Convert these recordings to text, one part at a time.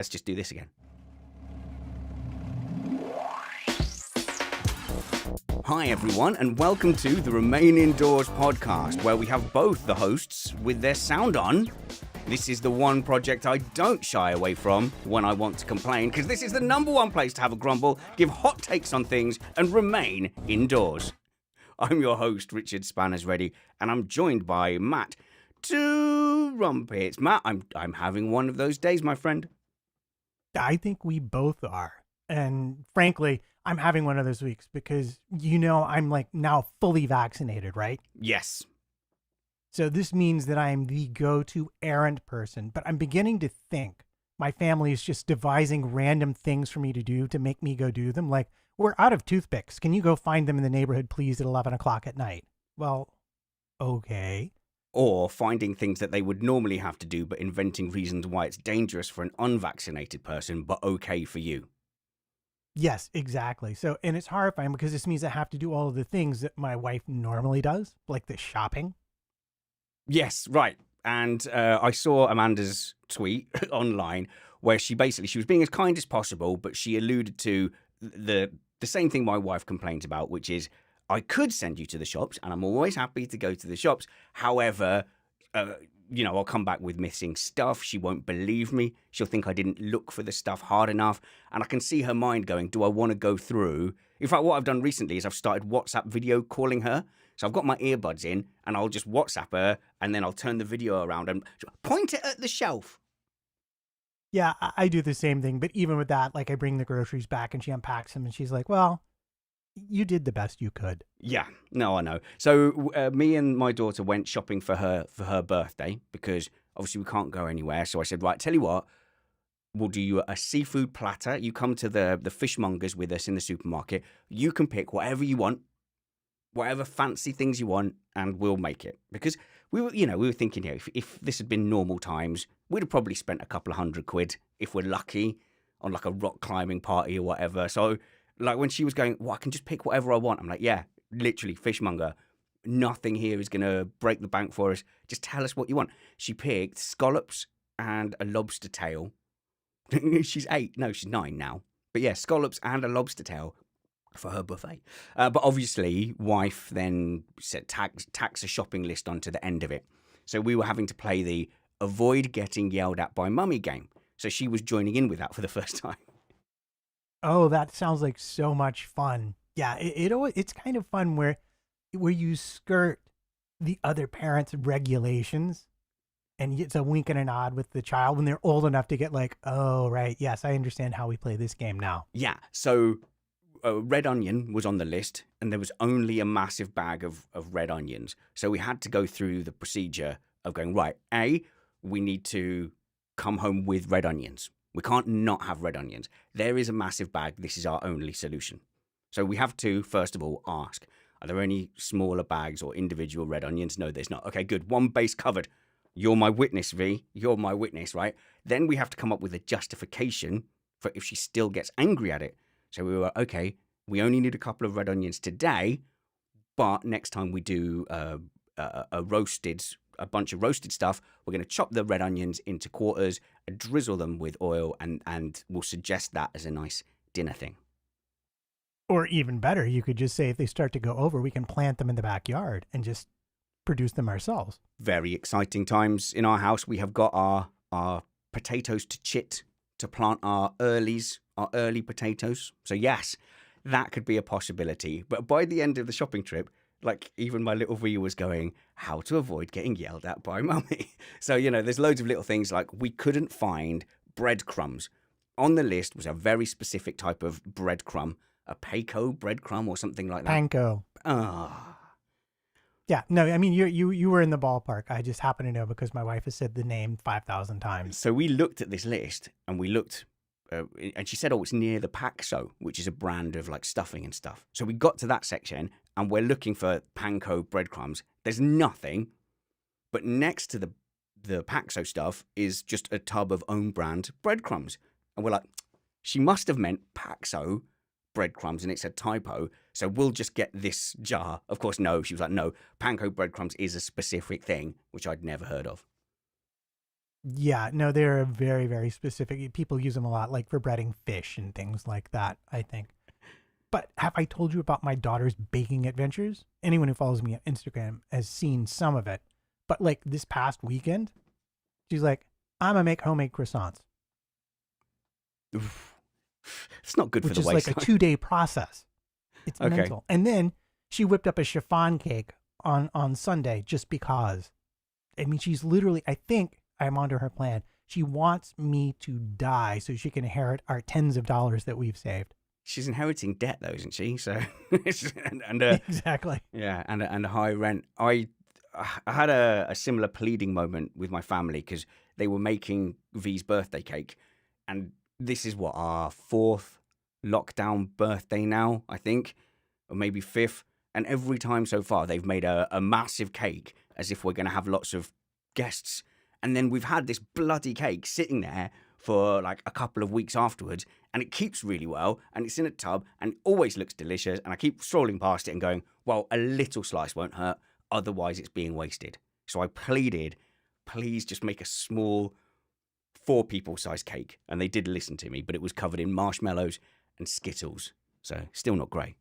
Let's just do this again. Hi everyone, and welcome to the Remain Indoors podcast, where we have both the hosts with their sound on. This is the one project I don't shy away from when I want to complain, because this is the number one place to have a grumble, give hot takes on things, and remain indoors. I'm your host, Richard Spanners Ready, and I'm joined by Matt Two Rumpets. Matt, I'm having one of those days, my friend. I think we both are. And frankly, I'm having one of those weeks because, I'm like now fully vaccinated, right? Yes. So this means that I'm the go-to errand person, but I'm beginning to think my family is just devising random things for me to do to make me go do them. Like, we're out of toothpicks. Can you go find them in the neighborhood, please, at 11 o'clock at night? Well, okay. Or finding things that they would normally have to do, but inventing reasons why it's dangerous for an unvaccinated person, but okay for you. Yes, exactly. So, and it's horrifying because this means I have to do all of the things that my wife normally does, like the shopping. Yes, right. And I saw Amanda's tweet online where she was being as kind as possible, but she alluded to the same thing my wife complains about, which is, I could send you to the shops, and I'm always happy to go to the shops. However, I'll come back with missing stuff. She won't believe me. She'll think I didn't look for the stuff hard enough. And I can see her mind going, do I want to go through? In fact, what I've done recently is I've started WhatsApp video calling her. So I've got my earbuds in, and I'll just WhatsApp her, and then I'll turn the video around and point it at the shelf. Yeah, I do the same thing. But even with that, like, I bring the groceries back and she unpacks them and she's like, well, you did the best you could. Yeah, no, I know. So me and my daughter went shopping for her birthday because obviously we can't go anywhere. So I said, right, tell you what, we'll do you a seafood platter. You come to the fishmongers with us in the supermarket. You can pick whatever you want, whatever fancy things you want, and we'll make it. Because we were thinking, if this had been normal times, we'd have probably spent a couple of £100 if we're lucky on like a rock climbing party or whatever. So, like, when she was going, well, I can just pick whatever I want. I'm like, yeah, literally, fishmonger. Nothing here is going to break the bank for us. Just tell us what you want. She picked scallops and a lobster tail. She's 8. No, she's 9 now. But yeah, scallops and a lobster tail for her buffet. But obviously, wife then tacks a shopping list onto the end of it. So we were having to play the avoid getting yelled at by mummy game. So she was joining in with that for the first time. Oh, that sounds like so much fun. Yeah, it's kind of fun where you skirt the other parent's regulations, and it's a wink and a nod with the child when they're old enough to get like, oh, right, yes, I understand how we play this game now. Yeah, so red onion was on the list, and there was only a massive bag of red onions. So we had to go through the procedure of going, right, we need to come home with red onions. We can't not have red onions. There is a massive bag. This is our only solution. So we have to, first of all, ask, are there any smaller bags or individual red onions? No, there's not. Okay, good. One base covered. You're my witness, V. You're my witness, right? Then we have to come up with a justification for if she still gets angry at it. So we were, okay, we only need a couple of red onions today, but next time we do a bunch of roasted stuff, we're going to chop the red onions into quarters, drizzle them with oil, and we'll suggest that as a nice dinner thing. Or even better, you could just say if they start to go over, we can plant them in the backyard and just produce them ourselves. Very exciting times in our house. We have got our potatoes to chit to plant our early potatoes. So yes, that could be a possibility. But by the end of the shopping trip, like, even my little V was going, how to avoid getting yelled at by mummy. So, there's loads of little things, like we couldn't find breadcrumbs. On the list was a very specific type of breadcrumb, a Payco breadcrumb or something like that. Panko. Yeah, no, I mean, you were in the ballpark. I just happen to know because my wife has said the name 5,000 times. So we looked at this list, and we looked, and she said, oh, it's near the Paxo, which is a brand of like stuffing and stuff. So we got to that section, and we're looking for Panko breadcrumbs. There's nothing, but next to the Paxo stuff is just a tub of own brand breadcrumbs. And we're like, she must have meant Paxo breadcrumbs, and it's a typo, so we'll just get this jar. Of course, no. She was like, no, Panko breadcrumbs is a specific thing, which I'd never heard of. Yeah, no, they're very, very specific. People use them a lot, like for breading fish and things like that, I think. But have I told you about my daughter's baking adventures? Anyone who follows me on Instagram has seen some of it. But like this past weekend, she's like, I'm gonna make homemade croissants, Oof. It's not good for which the is like a waistline. 2-day process. It's Okay. mental. And then she whipped up a chiffon cake on Sunday just because. I mean, she's literally, I think I'm onto her plan. She wants me to die so she can inherit our tens of dollars that we've saved. She's inheriting debt though, isn't she? So and Exactly. yeah, and a high rent. I had a similar pleading moment with my family because they were making V's birthday cake, and this is what our fourth lockdown birthday now, I think, or maybe fifth. And every time so far, they've made a massive cake as if we're going to have lots of guests. And then we've had this bloody cake sitting there for like a couple of weeks afterwards, and it keeps really well, and it's in a tub, and it always looks delicious. And I keep strolling past it and going, well, a little slice won't hurt, otherwise it's being wasted. So I pleaded, please just make a small 4 people size cake. And they did listen to me, but it was covered in marshmallows and Skittles. So still not great.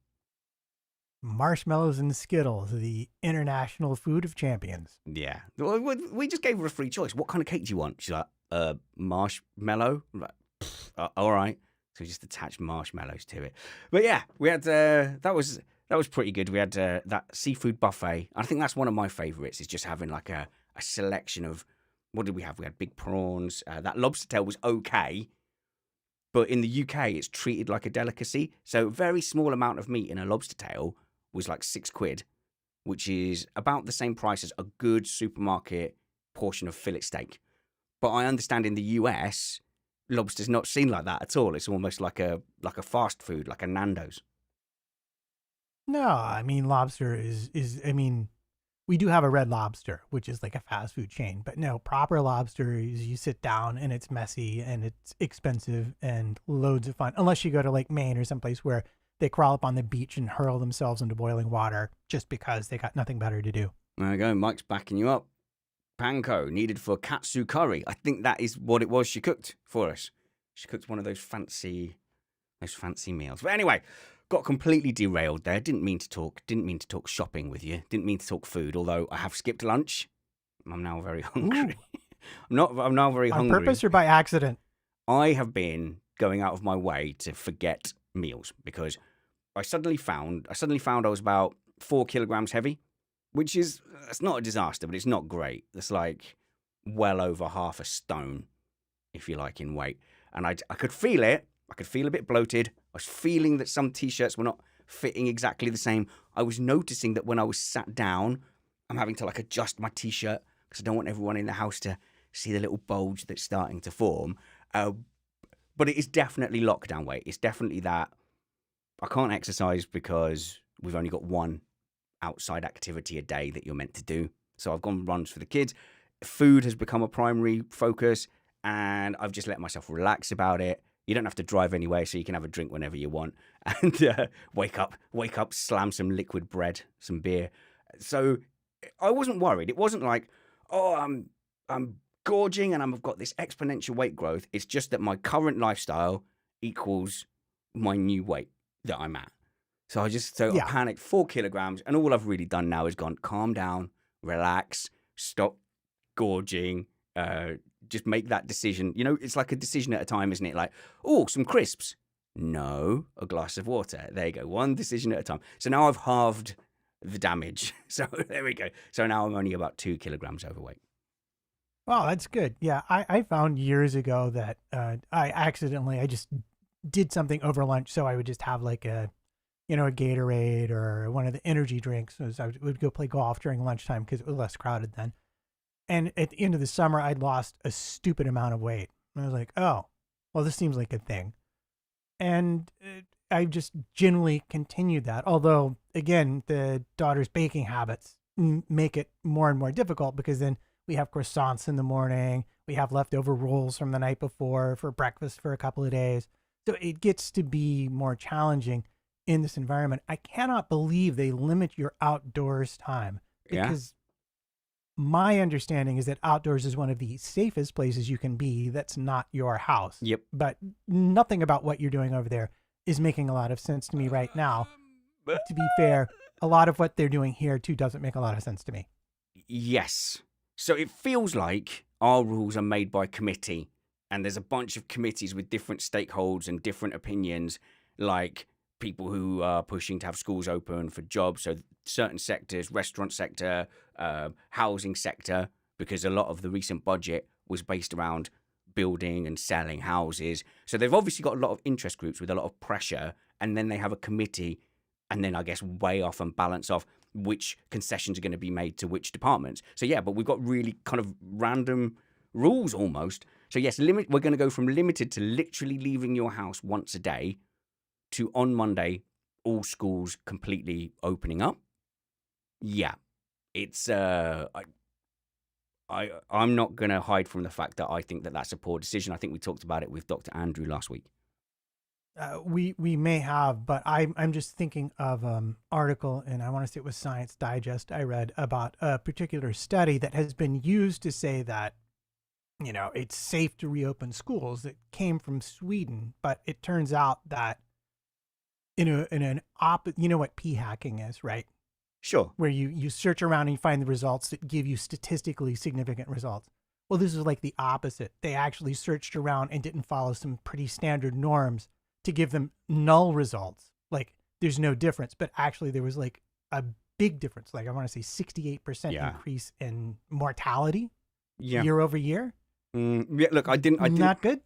Marshmallows and Skittles, the international food of champions. Yeah. Well, we just gave her a free choice. What kind of cake do you want? She's like, marshmallow. I'm like, all right. So we just attached marshmallows to it. But yeah, we had that was pretty good. We had that seafood buffet. I think that's one of my favorites. Is just having like a selection of what did we have? We had big prawns. That lobster tail was okay, but in the UK it's treated like a delicacy. So a very small amount of meat in a lobster tail was like £6, which is about the same price as a good supermarket portion of fillet steak. But I understand in the US, lobster's not seen like that at all. It's almost like a fast food, like a Nando's. No, I mean lobster is I mean, we do have a Red Lobster, which is like a fast food chain, but no, proper lobster is you sit down and it's messy and it's expensive and loads of fun. Unless you go to like Maine or someplace where they crawl up on the beach and hurl themselves into boiling water just because they got nothing better to do. There you go. Mike's backing you up. Panko needed for katsu curry. I think that is what it was she cooked for us. She cooked one of those fancy meals. But anyway, got completely derailed there. Didn't mean to talk shopping with you. Didn't mean to talk food, although I have skipped lunch. I'm now very hungry. I'm now very On hungry. purpose or by accident? I have been going out of my way to forget meals because I suddenly found I was about 4 kilograms heavy, which is it's not a disaster, but it's not great. It's like well over half a stone, if you like, in weight. And I could feel it. I could feel a bit bloated. I was feeling that some t-shirts were not fitting exactly the same. I was noticing that when I was sat down, I'm having to like adjust my t-shirt because I don't want everyone in the house to see the little bulge that's starting to form. But it is definitely lockdown weight. It's definitely that I can't exercise because we've only got one outside activity a day that you're meant to do. So I've gone runs for the kids. Food has become a primary focus, and I've just let myself relax about it. You don't have to drive anywhere, so you can have a drink whenever you want, and wake up, slam some liquid bread, some beer. So I wasn't worried. It wasn't like, oh, I'm gorging and I've got this exponential weight growth. It's just that my current lifestyle equals my new weight that I'm at. So I Yeah. panicked 4 kilograms, and all I've really done now is gone, calm down, relax, stop gorging, just make that decision. You know, it's like a decision at a time, isn't it? Like, oh, some crisps. No, a glass of water. There you go. One decision at a time. So now I've halved the damage. So there we go. So now I'm only about 2 kilograms overweight. Well, that's good. Yeah, I found years ago that I just did something over lunch, so I would just have like a Gatorade or one of the energy drinks as I would go play golf during lunchtime because it was less crowded then. And at the end of the summer, I'd lost a stupid amount of weight. And I was like, oh, well, this seems like a thing. And I just generally continued that. Although, again, the daughter's baking habits make it more and more difficult because then we have croissants in the morning. We have leftover rolls from the night before for breakfast for a couple of days. So it gets to be more challenging in this environment. I cannot believe they limit your outdoors time Yeah. because My understanding is that outdoors is one of the safest places you can be that's not your house. Yep. But nothing about what you're doing over there is making a lot of sense to me right now. To be fair, a lot of what they're doing here too doesn't make a lot of sense to me. Yes. So it feels like our rules are made by committee, and there's a bunch of committees with different stakeholders and different opinions, like people who are pushing to have schools open for jobs. So certain sectors, restaurant sector, housing sector, because a lot of the recent budget was based around building and selling houses. So they've obviously got a lot of interest groups with a lot of pressure, and then they have a committee, and then I guess weigh off and balance off which concessions are going to be made to which departments. So yeah, but we've got really kind of random rules almost. So yes, we're going to go from limited to literally leaving your house once a day to on Monday, all schools completely opening up. Yeah, it's I'm not going to hide from the fact that I think that that's a poor decision. I think we talked about it with Dr. Andrew last week. We may have, but I'm just thinking of article, and I want to say it was Science Digest I read about a particular study that has been used to say that, you know, it's safe to reopen schools. It came from Sweden, but it turns out that you know what p-hacking is, right? Sure. Where you search around and you find the results that give you statistically significant results. Well, this is like the opposite. They actually searched around and didn't follow some pretty standard norms to give them null results. Like there's no difference, but actually there was like a big difference. Like I want to say 68% increase in mortality year over year. Yeah, look, I didn't. Not good.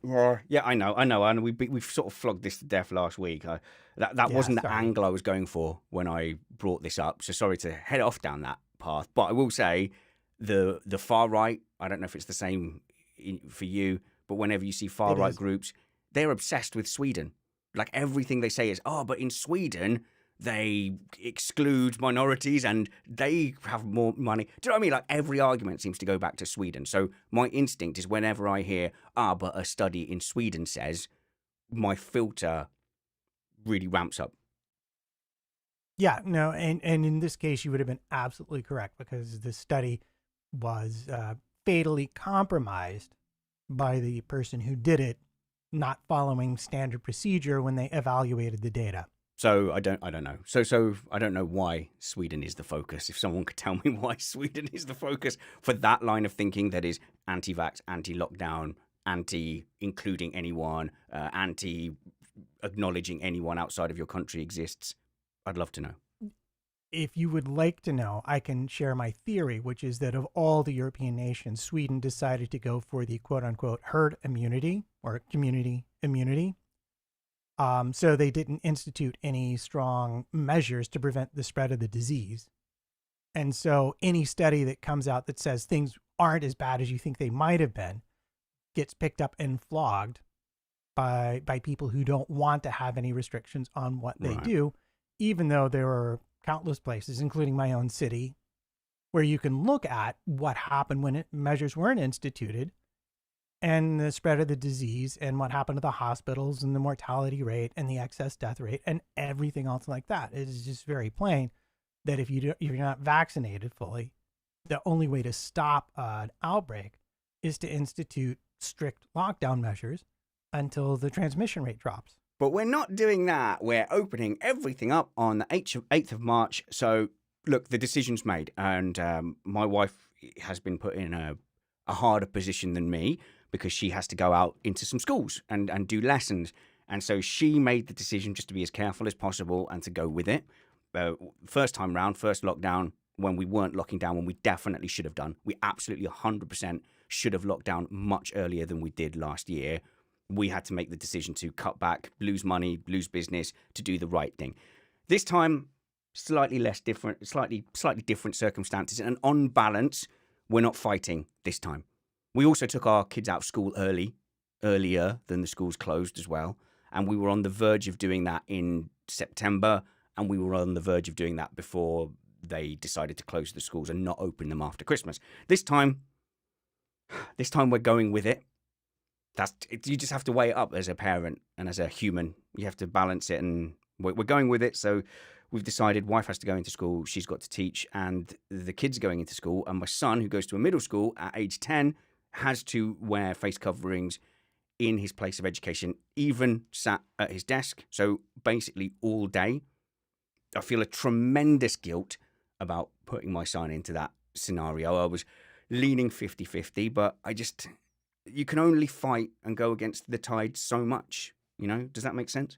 Yeah, I know, and we've sort of flogged this to death last week. That wasn't the angle I was going for when I brought this up. So sorry to head off down that path. But I will say the far right. I don't know if it's the same for you, but whenever you see far right groups, they're obsessed with Sweden. Like everything they say is, but in Sweden they exclude minorities and they have more money. Do you know what I mean? Like every argument seems to go back to Sweden. So my instinct is whenever I hear, but a study in Sweden says, my filter really ramps up. Yeah, no, and in this case, you would have been absolutely correct because the study was fatally compromised by the person who did it, not following standard procedure when they evaluated the data. So I don't know. So I don't know why Sweden is the focus. If someone could tell me why Sweden is the focus for that line of thinking that is anti-vax, anti-lockdown, anti-including anyone, anti-acknowledging anyone outside of your country exists, I'd love to know. If you would like to know, I can share my theory, which is that of all the European nations, Sweden decided to go for the quote-unquote herd immunity or community immunity. So they didn't institute any strong measures to prevent the spread of the disease. And so any study that comes out that says things aren't as bad as you think they might have been gets picked up and flogged by people who don't want to have any restrictions on what they do, even though there are countless places, including my own city, where you can look at what happened when measures weren't instituted and the spread of the disease and what happened to the hospitals and the mortality rate and the excess death rate and everything else like that. It is just very plain that if you're not vaccinated fully, the only way to stop an outbreak is to institute strict lockdown measures until the transmission rate drops. But we're not doing that. We're opening everything up on the 8th of March. So, look, the decision's made. And my wife has been put in a harder position than me because she has to go out into some schools and do lessons. And so she made the decision just to be as careful as possible and to go with it. First time round, first lockdown, when we weren't locking down, when we definitely should have done. We absolutely 100% should have locked down much earlier than we did last year. We had to make the decision to cut back, lose money, lose business, to do the right thing. This time, slightly different circumstances. And on balance, we're not fighting this time. We also took our kids out of school earlier than the schools closed as well. And we were on the verge of doing that in September. And we were on the verge of doing that before they decided to close the schools and not open them after Christmas. This time we're going with it. You just have to weigh it up as a parent and as a human. You have to balance it, and we're going with it. So we've decided wife has to go into school, she's got to teach, and the kids are going into school, and my son, who goes to a middle school at age 10, has to wear face coverings in his place of education, even sat at his desk. So basically all day. I feel a tremendous guilt about putting my son into that scenario. I was leaning 50-50, but you can only fight and go against the tide so much. Does that make sense?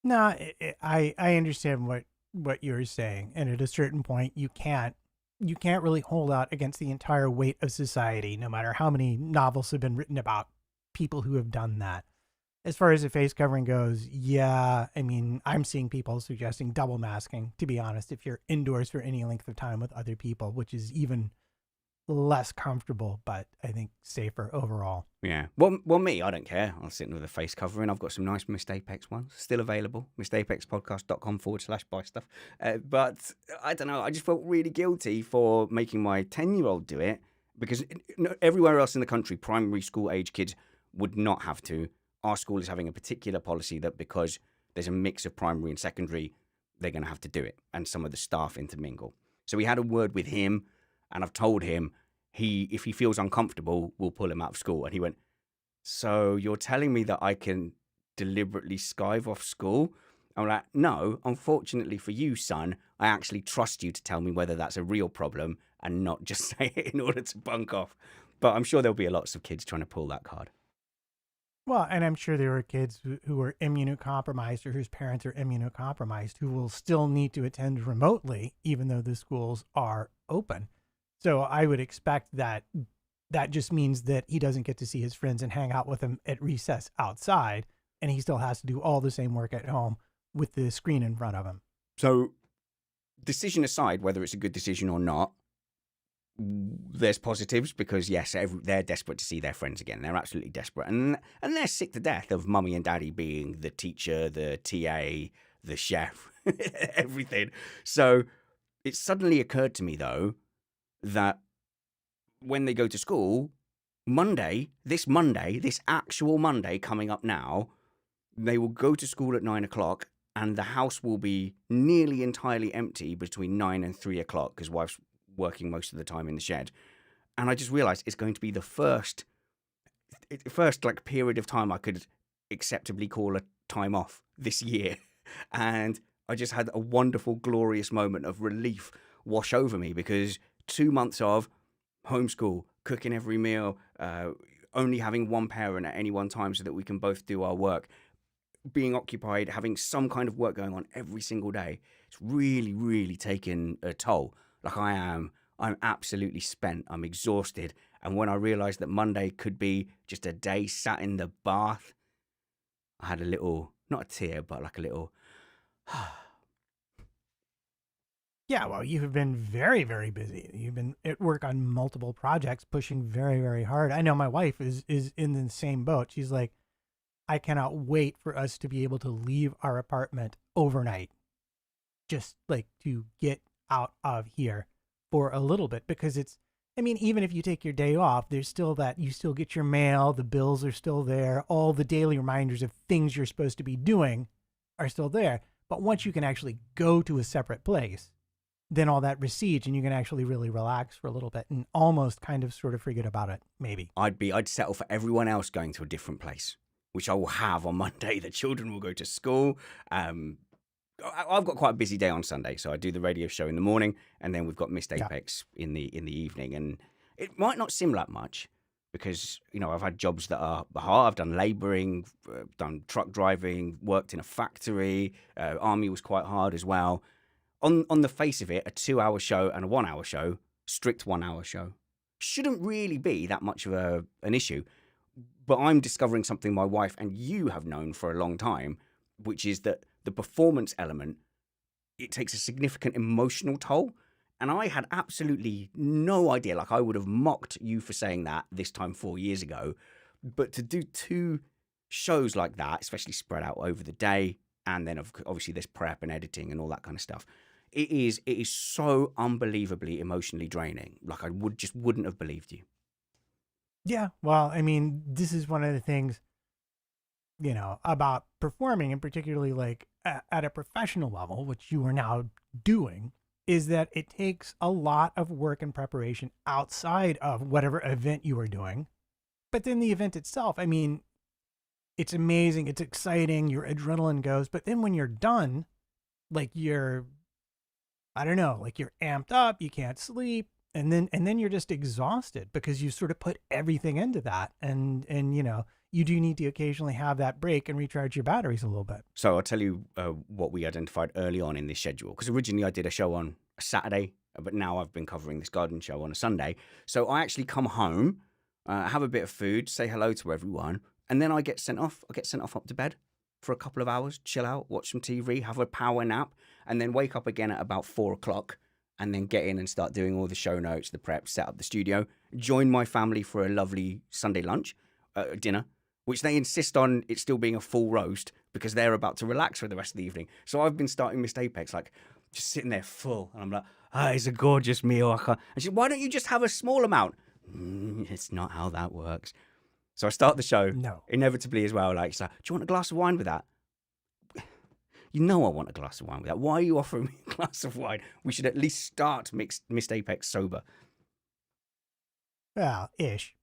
No, I understand what you're saying, and at a certain point, you can't really hold out against the entire weight of society, no matter how many novels have been written about people who have done that. As far as the face covering goes, yeah, I mean, I'm seeing people suggesting double masking, to be honest, if you're indoors for any length of time with other people, which is even less comfortable, but I think safer overall. Yeah. Well, me, I don't care. I'm sitting with a face covering. I've got some nice Missed Apex ones still available. MissedApexPodcast.com/buy stuff. But I don't know. I just felt really guilty for making my 10-year-old do it because everywhere else in the country, primary school age kids would not have to. Our school is having a particular policy that because there's a mix of primary and secondary, they're going to have to do it. And some of the staff intermingle. So we had a word with him. And I've told him if he feels uncomfortable, we'll pull him out of school. And he went, so you're telling me that I can deliberately skive off school? I'm like, no, unfortunately for you, son, I actually trust you to tell me whether that's a real problem and not just say it in order to bunk off. But I'm sure there'll be lots of kids trying to pull that card. Well, and I'm sure there are kids who are immunocompromised or whose parents are immunocompromised who will still need to attend remotely, even though the schools are open. So I would expect that just means that he doesn't get to see his friends and hang out with them at recess outside, and he still has to do all the same work at home with the screen in front of him. So decision aside, whether it's a good decision or not, there's positives because, yes, they're desperate to see their friends again. They're absolutely desperate. And they're sick to death of mummy and daddy being the teacher, the TA, the chef, everything. So it suddenly occurred to me, though, that when they go to school, this actual Monday coming up now, they will go to school at 9 o'clock and the house will be nearly entirely empty between 9 and 3 o'clock because wife's working most of the time in the shed. And I just realized it's going to be the first like period of time I could acceptably call a time off this year. And I just had a wonderful, glorious moment of relief wash over me because 2 months of homeschool, cooking every meal, only having one parent at any one time so that we can both do our work, being occupied, having some kind of work going on every single day. It's really, really taken a toll. Like I'm absolutely spent. I'm exhausted. And when I realized that Monday could be just a day sat in the bath, I had a little, not a tear, but like a little... Yeah, well, you have been very, very busy. You've been at work on multiple projects, pushing very, very hard. I know my wife is in the same boat. She's like, I cannot wait for us to be able to leave our apartment overnight, just like to get out of here for a little bit, because even if you take your day off, there's still that you still get your mail, the bills are still there, all the daily reminders of things you're supposed to be doing are still there. But once you can actually go to a separate place, then all that recedes and you can actually really relax for a little bit and almost kind of sort of forget about it, maybe. I'd settle for everyone else going to a different place, which I will have on Monday. The children will go to school. I've got quite a busy day on Sunday, so I do the radio show in the morning, and then we've got Missed Apex in the evening. And it might not seem like much because I've had jobs that are hard. I've done labouring, done truck driving, worked in a factory. Army was quite hard as well. On the face of it, a 2-hour show and a 1-hour show, strict 1-hour show, shouldn't really be that much of an issue. But I'm discovering something my wife and you have known for a long time, which is that the performance element, it takes a significant emotional toll. And I had absolutely no idea. Like, I would have mocked you for saying that this time 4 years ago. But to do 2 shows like that, especially spread out over the day, and then obviously there's prep and editing and all that kind of stuff, it is so unbelievably emotionally draining. Like, I wouldn't have believed you. Yeah, well, this is one of the things about performing, and particularly like at a professional level, which you are now doing, is that it takes a lot of work and preparation outside of whatever event you are doing. But then the event itself, I mean, it's amazing, it's exciting, your adrenaline goes, but then when you're done, like I don't know, like you're amped up, you can't sleep, and then you're just exhausted because you sort of put everything into that, and you do need to occasionally have that break and recharge your batteries a little bit. So I'll tell you what we identified early on in this schedule, because originally I did a show on a Saturday, but now I've been covering this garden show on a Sunday. So I actually come home, have a bit of food, say hello to everyone, and then I get sent off. I get sent off up to bed for a couple of hours, chill out, watch some TV, have a power nap, and then wake up again at about 4 o'clock, and then get in and start doing all the show notes, the prep, set up the studio, join my family for a lovely Sunday lunch, dinner, which they insist on it still being a full roast because they're about to relax for the rest of the evening. So I've been starting Missed Apex, like, just sitting there full. And I'm like, it's a gorgeous meal. I can't. And she's, why don't you just have a small amount? It's not how that works. So I start the show, No. inevitably as well. Like, she's like, do you want a glass of wine with that? You know I want a glass of wine with that. Why are you offering me a glass of wine? We should at least start Missed Apex sober. Well, ish.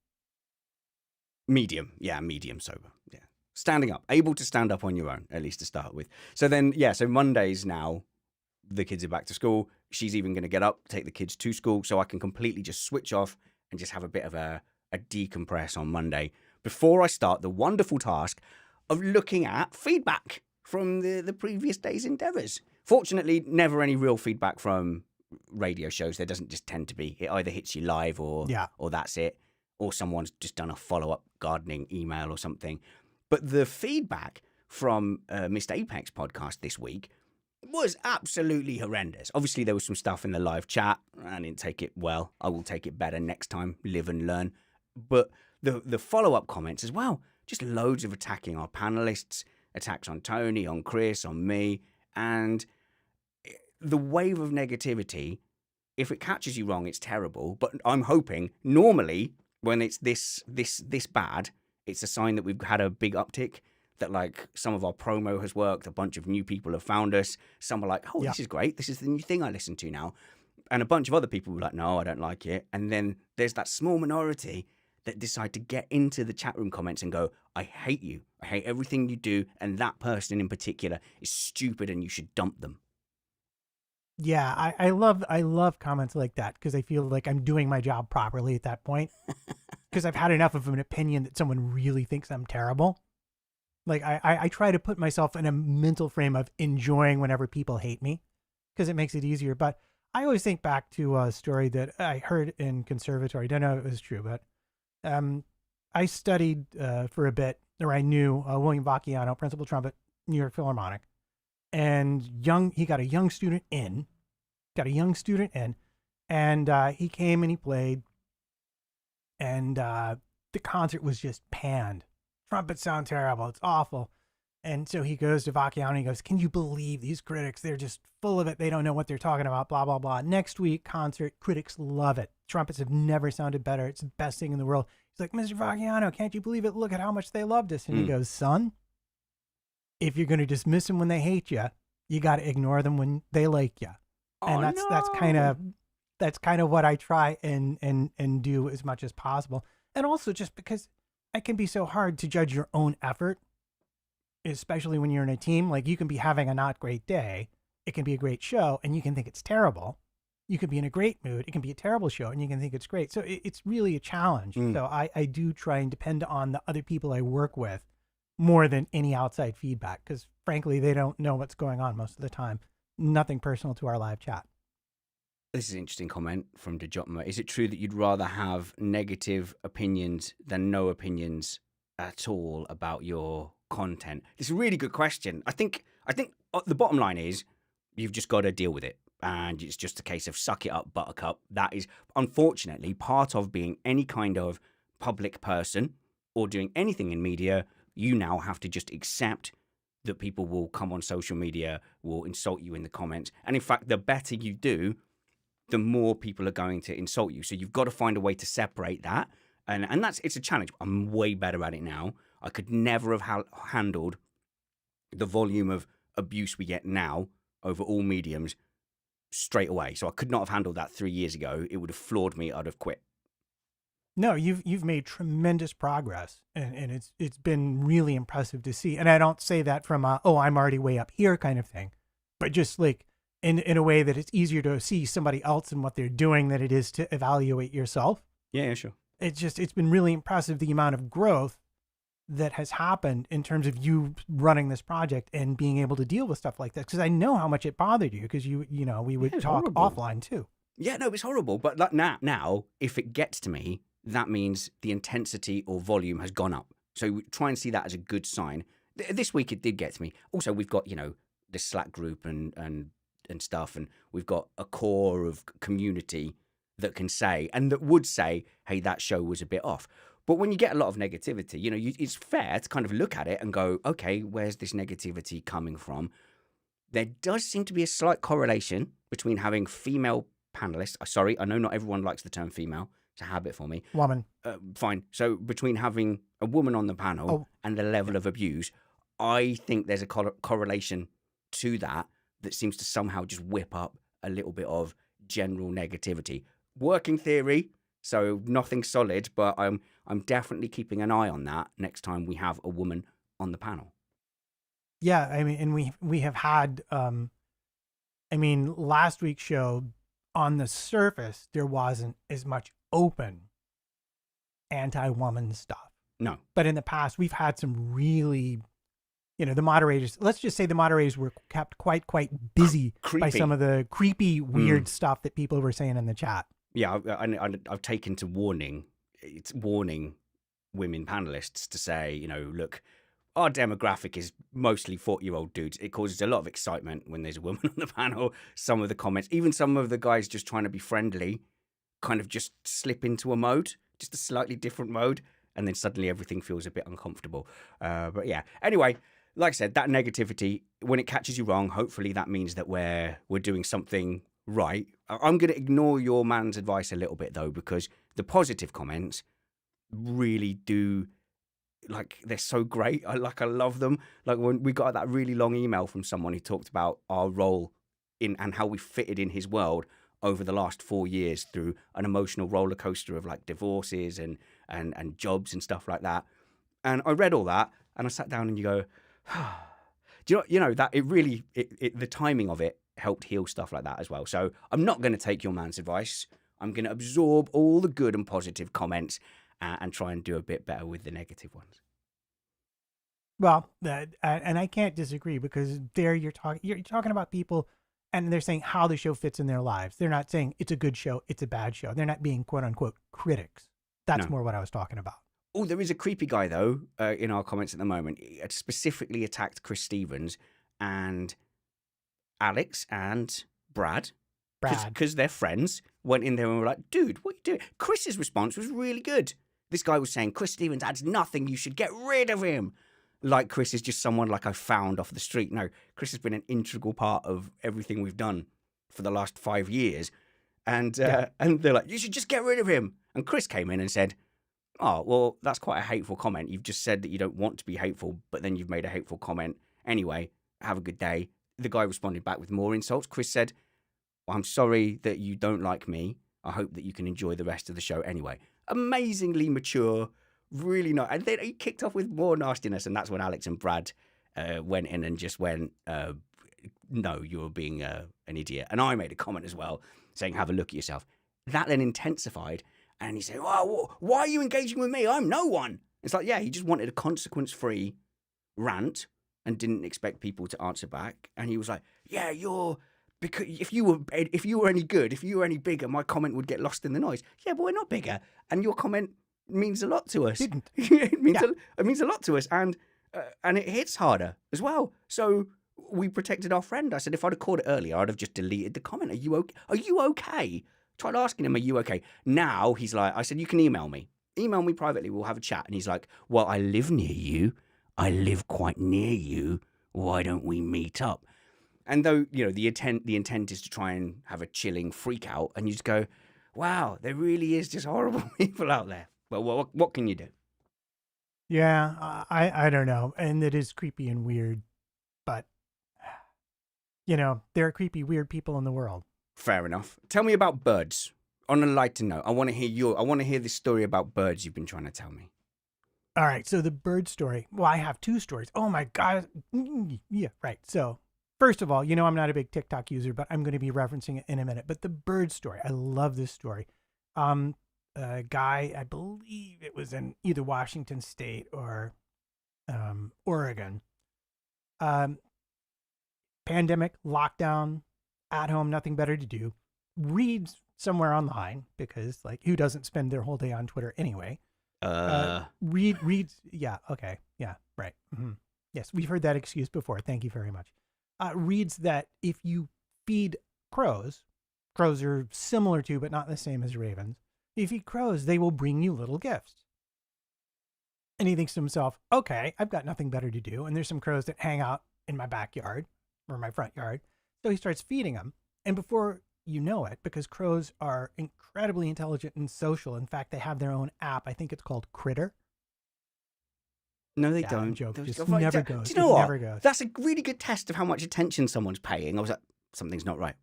Medium. Yeah, medium sober. Yeah. Standing up. Able to stand up on your own, at least to start with. So then, yeah, so Mondays now, the kids are back to school. She's even going to get up, take the kids to school, so I can completely just switch off and just have a bit of a decompress on Monday before I start the wonderful task of looking at feedback from the previous day's endeavours. Fortunately, never any real feedback from radio shows. There doesn't just tend to be. It either hits you live or that's it, or someone's just done a follow-up gardening email or something. But the feedback from Missed Apex podcast this week was absolutely horrendous. Obviously, there was some stuff in the live chat. I didn't take it well. I will take it better next time. Live and learn. But the follow-up comments as well, just loads of attacking our panelists, attacks on Tony, on Chris, on me, and the wave of negativity, if it catches you wrong, it's terrible. But I'm hoping normally when it's this bad, it's a sign that we've had a big uptick, that like some of our promo has worked, a bunch of new people have found us. Some are like, oh, this is great. This is the new thing I listen to now. And a bunch of other people were like, no, I don't like it. And then there's that small minority that decide to get into the chat room comments and go, I hate you. I hate everything you do. And that person in particular is stupid and you should dump them. Yeah, I love comments like that because I feel like I'm doing my job properly at that point. Because I've had enough of an opinion that someone really thinks I'm terrible. Like I try to put myself in a mental frame of enjoying whenever people hate me because it makes it easier. But I always think back to a story that I heard in conservatory. Don't know if it was true, but I studied for a bit, or I knew William Vacchiano, principal trumpet, New York Philharmonic, and he got a young student in, and he came and he played, and the concert was just panned. Trumpets sound terrible. It's awful. And so he goes to Vacchiano and he goes, can you believe these critics? They're just full of it. They don't know what they're talking about, blah, blah, blah. Next week, concert, critics love it. Trumpets have never sounded better. It's the best thing in the world. He's like, Mr. Vacchiano, can't you believe it? Look at how much they loved us. And he goes, son, if you're going to dismiss them when they hate you, you got to ignore them when they like you. And that's kind of what I try and do as much as possible. And also just because it can be so hard to judge your own effort, especially when you're in a team. Like you can be having a not great day. It can be a great show and you can think it's terrible. You can be in a great mood. It can be a terrible show and you can think it's great. So it's really a challenge. So I do try and depend on the other people I work with more than any outside feedback because frankly, they don't know what's going on most of the time. Nothing personal to our live chat. This is an interesting comment from Dejotma. Is it true that you'd rather have negative opinions than no opinions at all about your content? It's a really good question. I think the bottom line is you've just got to deal with it. And it's just a case of suck it up, buttercup. That is, unfortunately, part of being any kind of public person or doing anything in media. You now have to just accept that people will come on social media, will insult you in the comments. And in fact, the better you do, the more people are going to insult you. So you've got to find a way to separate that. And it's a challenge. I'm way better at it now. I could never have handled the volume of abuse we get now over all mediums straight away. So I could not have handled that 3 years ago. It would have floored me. I'd have quit. No, you've made tremendous progress, and it's been really impressive to see. And I don't say that from a, oh, I'm already way up here kind of thing, but just like in a way that it's easier to see somebody else and what they're doing than it is to evaluate yourself. Yeah, sure. It's been really impressive the amount of growth that has happened in terms of you running this project and being able to deal with stuff like this. Because I know how much it bothered you, because we would talk horrible. offline too. Yeah, no, it's horrible. But like now, if it gets to me, that means the intensity or volume has gone up. So try and see that as a good sign. This week it did get to me. Also, we've got, the Slack group and stuff, and we've got a core of community that can say, and that would say, hey, that show was a bit off. But when you get a lot of negativity, it's fair to kind of look at it and go, okay, where's this negativity coming from? There does seem to be a slight correlation between having female panelists. Sorry, I know not everyone likes the term female. It's a habit for me. Woman. Fine. So between having a woman on the panel and the level of abuse, I think there's a correlation to that seems to somehow just whip up a little bit of general negativity. Working theory, so nothing solid, but I'm definitely keeping an eye on that next time we have a woman on the panel. Yeah, I mean, and we have had, last week's show, on the surface, there wasn't as much open anti-woman stuff. No. But in the past, we've had some really, the moderators, let's just say the moderators were kept quite busy by some of the creepy, weird stuff that people were saying in the chat. Yeah, I've taken to warning women panelists to say, look, our demographic is mostly 40-year-old dudes. It causes a lot of excitement when there's a woman on the panel. Some of the comments, even some of the guys just trying to be friendly, kind of just slip into a mode, just a slightly different mode, and then suddenly everything feels a bit uncomfortable. But yeah, anyway, like I said, that negativity, when it catches you wrong, hopefully that means that we're doing something right. I'm going to ignore your man's advice a little bit, though, because the positive comments really do, like, they're so great. I love them. Like when we got that really long email from someone who talked about our role in and how we fitted in his world over the last 4 years through an emotional roller coaster of like divorces and jobs and stuff like that. And I read all that and I sat down and you go, do you know that it really, the timing of it helped heal stuff like that as well. So I'm not going to take your man's advice. I'm going to absorb all the good and positive comments and try and do a bit better with the negative ones. Well, and I can't disagree, because there you're talking about people, and they're saying how the show fits in their lives. They're not saying it's a good show, it's a bad show. They're not being quote unquote critics. That's more what I was talking about. Oh, there is a creepy guy though in our comments at the moment. He had specifically attacked Chris Stevens and Alex and Brad. Because they're friends, went in there and were like, dude, what are you doing? Chris's response was really good. This guy was saying, Chris Stevens adds nothing. You should get rid of him. Like Chris is just someone like I found off the street. No, Chris has been an integral part of everything we've done for the last 5 years. And they're like, you should just get rid of him. And Chris came in and said, oh, well, that's quite a hateful comment. You've just said that you don't want to be hateful, but then you've made a hateful comment. Anyway, have a good day. The guy responded back with more insults. Chris said, well, I'm sorry that you don't like me. I hope that you can enjoy the rest of the show anyway. Amazingly mature, really nice. And then he kicked off with more nastiness, and that's when Alex and Brad went in and just went, no, you're being an idiot. And I made a comment as well, saying, have a look at yourself. That then intensified, and he said, oh, why are you engaging with me? I'm no one. It's like, yeah, he just wanted a consequence-free rant and didn't expect people to answer back. And he was like, yeah, because if you were any good, if you were any bigger, my comment would get lost in the noise. Yeah, but we're not bigger, and your comment means a lot to us. Didn't. It means a lot to us, and it hits harder as well. So we protected our friend. I said, if I'd have caught it earlier, I'd have just deleted the comment. Are you okay? Are you okay? Tried asking him, are you okay? Now he's like, I said, you can email me. Email me privately. We'll have a chat. And he's like, well, I live near you. I live quite near you. Why don't we meet up? And though, the intent is to try and have a chilling freak out, and you just go, wow, there really is just horrible people out there. Well, what can you do? Yeah, I don't know, and it is creepy and weird, but there are creepy, weird people in the world. Fair enough. Tell me about birds. On a lighter note, I want to hear this story about birds you've been trying to tell me. All right, so the bird story. Well, I have two stories. Oh my god. Yeah, right. So, first of all, I'm not a big TikTok user, but I'm going to be referencing it in a minute. But the bird story, I love this story. A guy, I believe it was in either Washington State or Oregon. Um, Pandemic, lockdown, at home, nothing better to do. Reads somewhere online because, like, who doesn't spend their whole day on Twitter anyway? Reads. Yeah. Okay. Yeah. Right. Yes, we've heard that excuse before. Thank you very much. Reads that if you feed crows are similar to, but not the same as ravens. If you feed crows, they will bring you little gifts. And he thinks to himself, okay, I've got nothing better to do. And there's some crows that hang out in my backyard or my front yard. So he starts feeding them. And before you know it, because crows are incredibly intelligent and social. In fact, they have their own app. I think it's called Critter. No, they don't. Joke. Those- Just never goes. Do you know what? Never goes. That's a really good test of how much attention someone's paying. I was like, something's not right.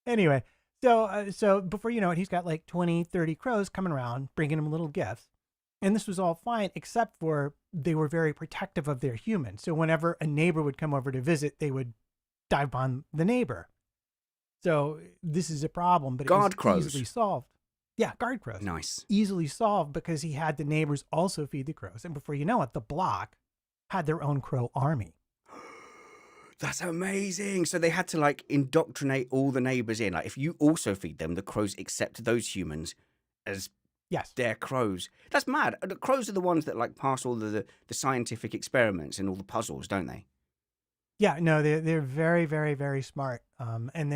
Anyway, so before you know it, he's got like 20, 30 crows coming around, bringing him little gifts. And this was all fine, except for they were very protective of their human. So whenever a neighbor would come over to visit, they would dive upon the neighbor. So this is a problem, but Guard it was crows. easily solved. Yeah, guard crows. Nice. Easily solved because he had the neighbors also feed the crows. And before you know it, the block had their own crow army. That's amazing. So they had to like indoctrinate all the neighbors in. Like if you also feed them, the crows accept those humans as Yes. their crows. That's mad. The crows are the ones that like pass all the scientific experiments and all the puzzles, don't they? Yeah, no, they're very, very, very smart. And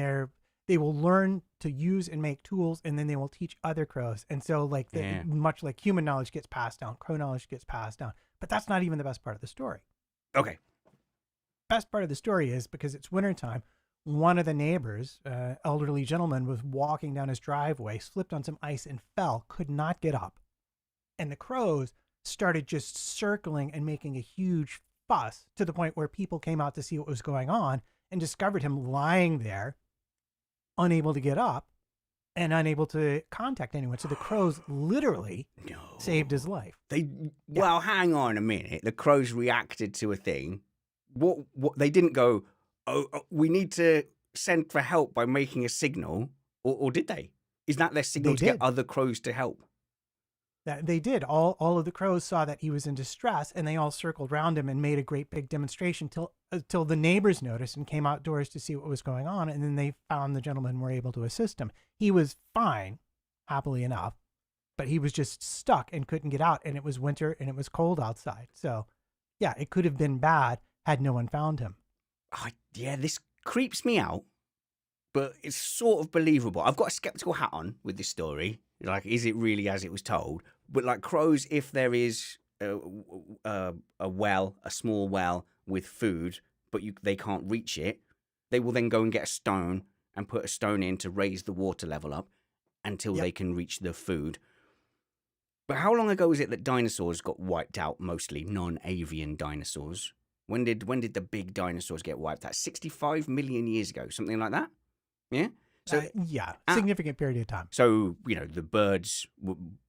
they will learn to use and make tools, and then they will teach other crows. And so, like, much like human knowledge gets passed down, crow knowledge gets passed down. But that's not even the best part of the story. Okay. Best part of the story is because it's wintertime. One of the neighbors, elderly gentleman, was walking down his driveway, slipped on some ice and fell, could not get up. And the crows started just circling and making a huge fuss to the point where people came out to see what was going on and discovered him lying there, unable to get up and unable to contact anyone. So the crows literally saved his life. Well, hang on a minute. The crows reacted to a thing. What they didn't go, oh, we need to send for help by making a signal, or did they? Is that their signal to get other crows to help? That they did. All of the crows saw that he was in distress, and they all circled around him and made a great big demonstration till the neighbors noticed and came outdoors to see what was going on, and then they found the gentleman and were able to assist him. He was fine, happily enough, but he was just stuck and couldn't get out, and it was winter and it was cold outside. So, yeah, it could have been bad had no one found him. Yeah, this creeps me out, but it's sort of believable. I've got a skeptical hat on with this story. Like, is it really as it was told? But like crows, if there is a small well with food, but they can't reach it, they will then go and get a stone and put a stone in to raise the water level up until they can reach the food. But how long ago was it that dinosaurs got wiped out, mostly non-avian dinosaurs? When did the big dinosaurs get wiped out? 65 million years ago, something like that? Yeah? So significant period of time. So, the birds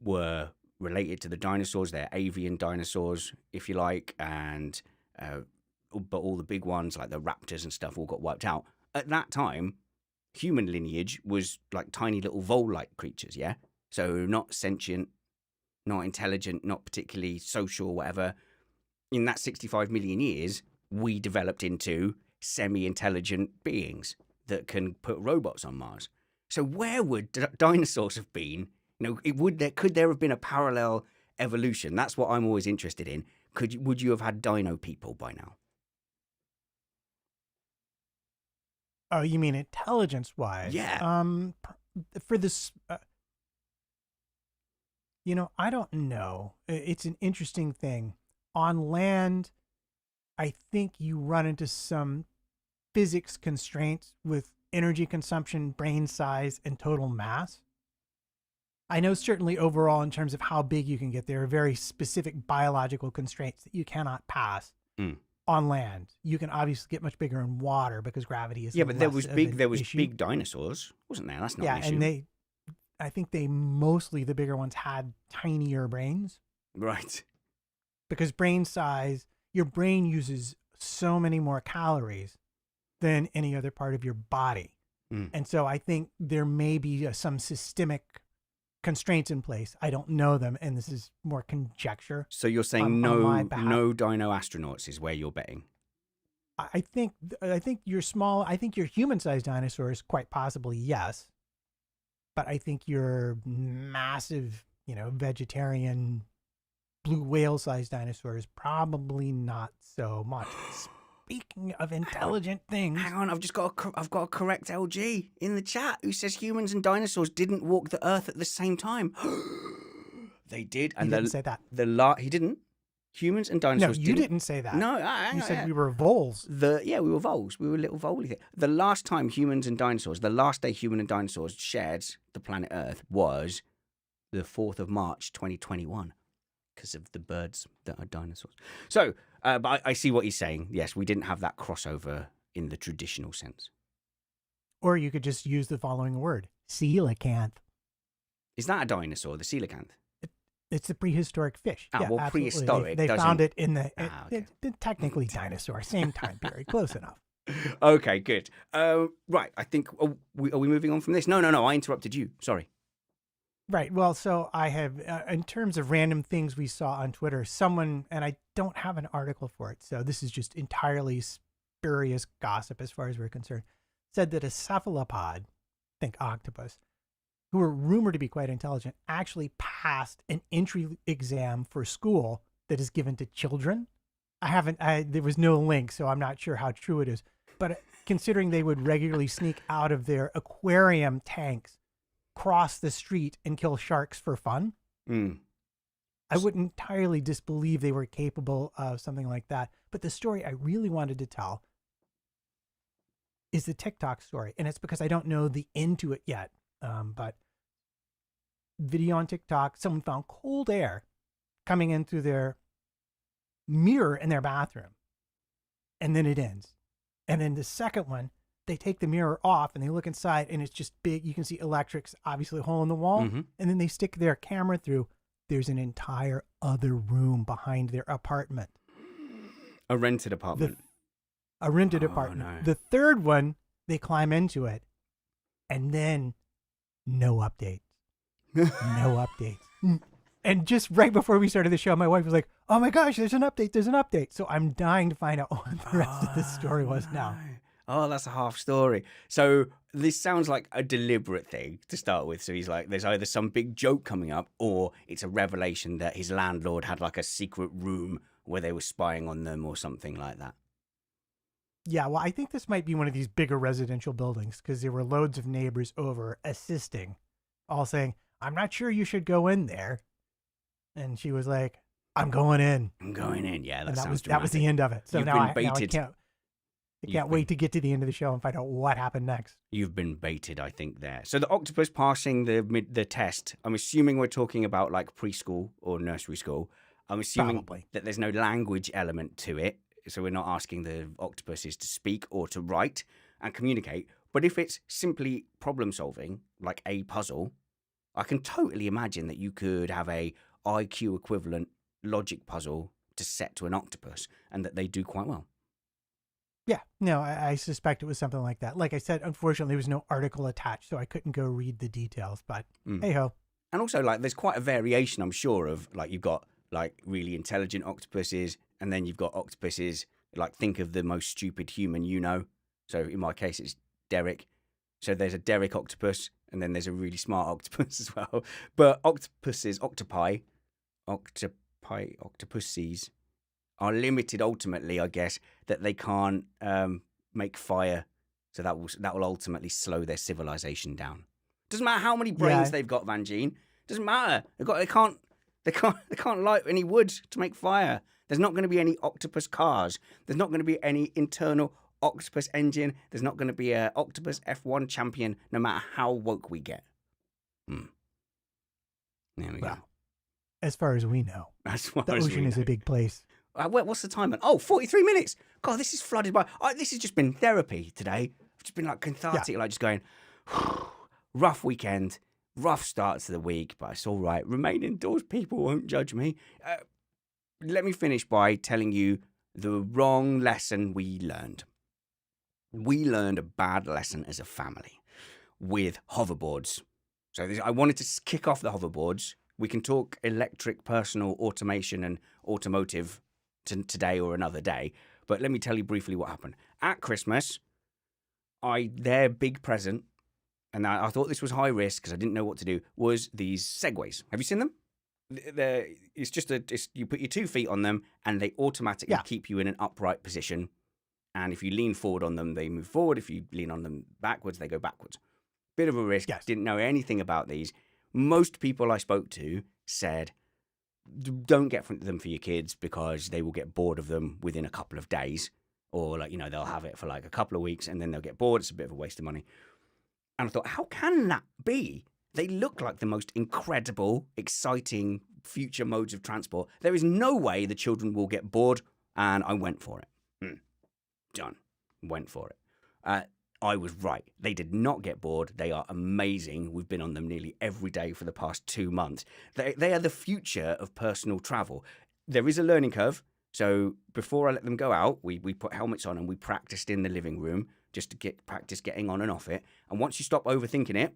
were related to the dinosaurs. They're avian dinosaurs, if you like, and but all the big ones like the raptors and stuff all got wiped out. At that time, human lineage was like tiny little vole-like creatures, yeah? So not sentient, not intelligent, not particularly social, whatever. In that 65 million years, we developed into semi-intelligent beings that can put robots on Mars. So where would dinosaurs have been? Could there have been a parallel evolution? That's what I'm always interested in. Would you have had dino people by now? Oh, you mean intelligence-wise? Yeah. For this, I don't know. It's an interesting thing. On land, I think you run into some physics constraints with energy consumption, brain size, and total mass. I know certainly overall in terms of how big you can get, there are very specific biological constraints that you cannot pass Mm. on land. You can obviously get much bigger in water because gravity is Yeah, but there less was of big. an There was issue. big dinosaurs, wasn't there? That's not Yeah, an issue, and I think they mostly, the bigger ones had tinier brains right? because brain size, your brain uses so many more calories than any other part of your body. Mm. And so I think there may be some systemic constraints in place. I don't know them, and this is more conjecture. So you're saying on my no, behalf. no dino astronauts is where you're betting. I think your small, I think your human-sized dinosaurs, quite possibly yes, but I think your massive, vegetarian blue whale-sized dinosaurs probably not so much. Speaking of intelligent things, Hang on, I've got a correct LG in the chat who says humans and dinosaurs didn't walk the Earth at the same time. They did, he didn't say that. He didn't. Humans and No, dinosaurs. you didn't say that. No, You said we were voles. we were voles. We were little voley things. The last time humans and dinosaurs, the last day human and dinosaurs shared the planet Earth was the 4th of March, 2021, because of the birds that are dinosaurs. So, but I see what he's saying. Yes, we didn't have that crossover in the traditional sense. Or you could just use the following word: coelacanth. Is that a dinosaur, the coelacanth? It's a prehistoric fish. Ah, Yeah, well, absolutely. prehistoric They found it in the okay. technically dinosaur, same time period, close enough. Okay, good. Right, I think are we moving on from this? No. I interrupted you. Sorry. Right. Well, so I have, in terms of random things we saw on Twitter, someone, and I don't have an article for it, so this is just entirely spurious gossip as far as we're concerned, said that a cephalopod, think octopus, who were rumored to be quite intelligent, actually passed an entry exam for school that is given to children. There was no link, so I'm not sure how true it is. But considering they would regularly sneak out of their aquarium tanks, cross the street, and kill sharks for fun, I wouldn't entirely disbelieve they were capable of something like that. But the story I really wanted to tell is the TikTok story. And it's because I don't know the end to it yet. But video on TikTok, someone found cold air coming in through their mirror in their bathroom. And then it ends. And then the second one, they take the mirror off and they look inside and it's just big. You can see electrics, obviously a hole in the wall. Mm-hmm. And then they stick their camera through. There's an entire other room behind their apartment. A rented apartment. A rented apartment. No. The third one, they climb into it. And then no updates. No updates. And just right before we started the show, my wife was like, "Oh my gosh, there's an update. There's an update." So I'm dying to find out what the rest of this story was now. Oh, that's a half story. So this sounds like a deliberate thing to start with. So he's like, there's either some big joke coming up or it's a revelation that his landlord had like a secret room where they were spying on them or something like that. Yeah, well, I think this might be one of these bigger residential buildings because there were loads of neighbors over assisting, all saying, "I'm not sure you should go in there." And she was like, "I'm going in." I'm going in. Yeah, that sounds was the end of it. So You've now been I baited. can't wait to get to the end of the show and find out what happened next. You've been baited, I think, there. So the octopus passing the test, I'm assuming we're talking about like preschool or nursery school. I'm assuming Probably. that there's no language element to it. So we're not asking the octopuses to speak or to write and communicate. But if it's simply problem solving, like a puzzle, I can totally imagine that you could have a IQ equivalent logic puzzle to set to an octopus and that they do quite well. Yeah, no, I suspect it was something like that. Like I said, unfortunately, there was no article attached, so I couldn't go read the details. But hey ho. And also, like, there's quite a variation, I'm sure, of like you've got like really intelligent octopuses, and then you've got octopuses like think of the most stupid human you know. So in my case, it's Derek. So there's a Derek octopus, and then there's a really smart octopus as well. But octopuses, octopuses are limited ultimately, I guess, that they can't make fire. So that will ultimately slow their civilization down. Doesn't matter how many brains they've got, Van Gene. Doesn't matter. They can't light any wood to make fire. There's not going to be any octopus cars. There's not going to be any internal octopus engine. There's not going to be an octopus F1 champion, no matter how woke we get. There we go. Well, as far as we know, As far the as ocean we is know. a big place. What's the time? Oh, 43 minutes. God, this is flooded by. This has just been therapy today. I've just been like cathartic, like just going, rough weekend, rough start to the week, but it's all right. Remain indoors. People won't judge me. Let me finish by telling you the wrong lesson we learned. We learned a bad lesson as a family with hoverboards. So I wanted to kick off the hoverboards. We can talk electric, personal, automation, and automotive today or another day. But let me tell you briefly what happened. At Christmas, their big present, and I thought this was high risk because I didn't know what to do, was these Segways. Have you seen them? It's just you put your 2 feet on them and they automatically keep you in an upright position. And if you lean forward on them, they move forward. If you lean on them backwards, they go backwards. Bit of a risk. Yes. Didn't know anything about these. Most people I spoke to said, don't get them for your kids because they will get bored of them within a couple of days. Or they'll have it for like a couple of weeks and then they'll get bored. It's a bit of a waste of money. And I thought, how can that be? They look like the most incredible, exciting future modes of transport. There is no way the children will get bored. And I went for it. Done. Went for it. I was right. They did not get bored. They are amazing. We've been on them nearly every day for the past 2 months. They are the future of personal travel. There is a learning curve. So before I let them go out, we put helmets on and we practiced in the living room just to practice getting on and off it. And once you stop overthinking it,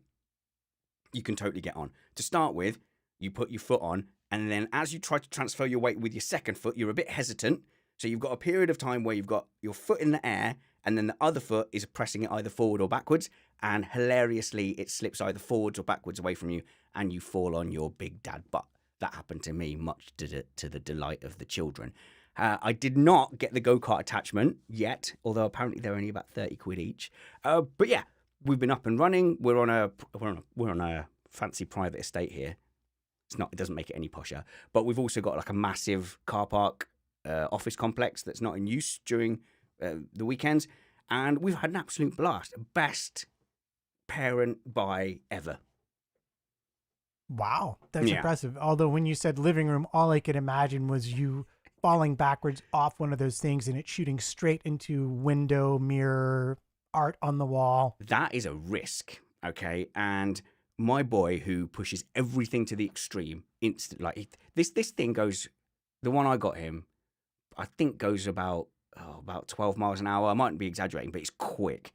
you can totally get on. To start with, you put your foot on, and then as you try to transfer your weight with your second foot, you're a bit hesitant. So you've got a period of time where you've got your foot in the air, and then the other foot is pressing it either forward or backwards. And hilariously, it slips either forwards or backwards away from you, and you fall on your big dad butt. That happened to me, much to the delight of the children. I did not get the go-kart attachment yet, although apparently they're only about 30 quid each. But yeah, we've been up and running. We're on a fancy private estate here. It doesn't make it any posher, but we've also got like a massive car park office complex that's not in use during the weekends, and we've had an absolute blast. Best parent buy ever. Wow, that's impressive. Although when you said living room, all I could imagine was you falling backwards off one of those things and it shooting straight into window, mirror, art on the wall. That is a risk, okay? And my boy, who pushes everything to the extreme, this thing goes. The one I got him, I think goes about 12 miles an hour. I might be exaggerating, but it's quick.